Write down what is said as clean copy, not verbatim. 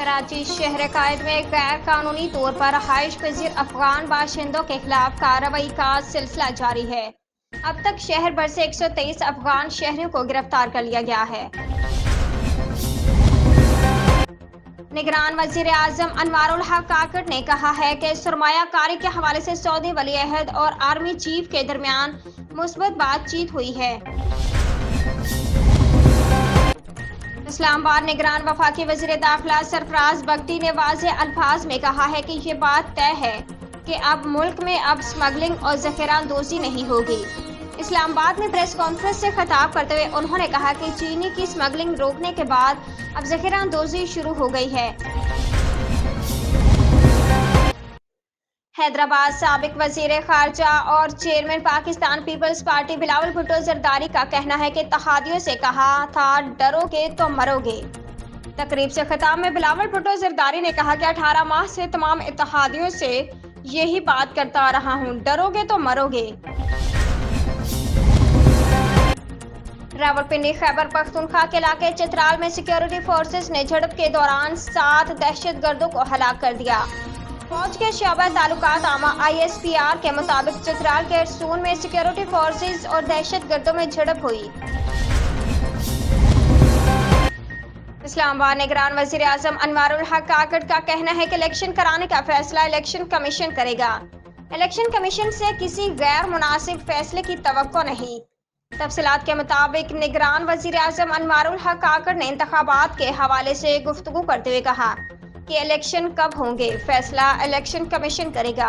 कराची शहर कायद में गैर कानूनी तौर पर रहाइश पजीर अफगान बाशिंदों के खिलाफ कार्रवाई का सिलसिला जारी है। अब तक शहर भर से 123 अफगान शहरियों को गिरफ्तार कर लिया गया है। निगरान वजीर आजम अनवारुल हक काकड़ ने कहा है कि सरमायाकारी के हवाले से सऊदी वली अहद और आर्मी चीफ के दरमियान मुस्बत बातचीत हुई है। इस्लामाबाद निगरान वफाकी वजीर दाखिला सरफराज बगटी ने वाज़ेह अल्फाज में कहा है कि ये बात तय है कि अब मुल्क में अब स्मगलिंग और ज़ख़ीरा अंदोज़ी नहीं होगी। इस्लामाबाद में प्रेस कॉन्फ्रेंस से खिताब करते हुए उन्होंने कहा कि चीनी की स्मगलिंग रोकने के बाद अब ज़ख़ीरा अंदोज़ी शुरू हो गई है। हैदराबाद साबिक वजीर खारजा और chairman Pakistan Peoples Party Bilawal Bhutto Zardari का कहना है कि इत्तेहादियों से कहा था डरोगे तो मरोगे। तकरीब से खिताब में बिलावल भुट्टो जरदारी ने कहा कि 18 माह से तमाम इत्तेहादियों से यही बात करता आ रहा हूँ, डरोगे तो मरोगे। रावलपिंडी खैबर पख्तूनख्वा के इलाके चित्राल में सिक्योरिटी फोर्सेस ने झड़प के दौरान 7 दहशतगर्दों को हलाक कर दिया। फौज के शोबा ताल्लुकात आमा ISPR के मुताबिक चित्राल के अरसून में सिक्योरिटी फोर्सेस और दहशतगर्दों में झड़प हुई। इस्लामाबाद निगरान वजीर आजम अनवारुल हक काकड़ का कहना है कि इलेक्शन कराने का फैसला इलेक्शन कमीशन करेगा। इलेक्शन कमीशन से किसी गैर मुनासिब फैसले की तवक्को नहीं। तफसीलात के मुताबिक निगरान वजीर आजम अनवारुल हक काकड़ ने इंतखाबात के हवाले से गुफ्तगू करते हुए कहा कि इलेक्शन कब होंगे, फैसला इलेक्शन कमीशन करेगा।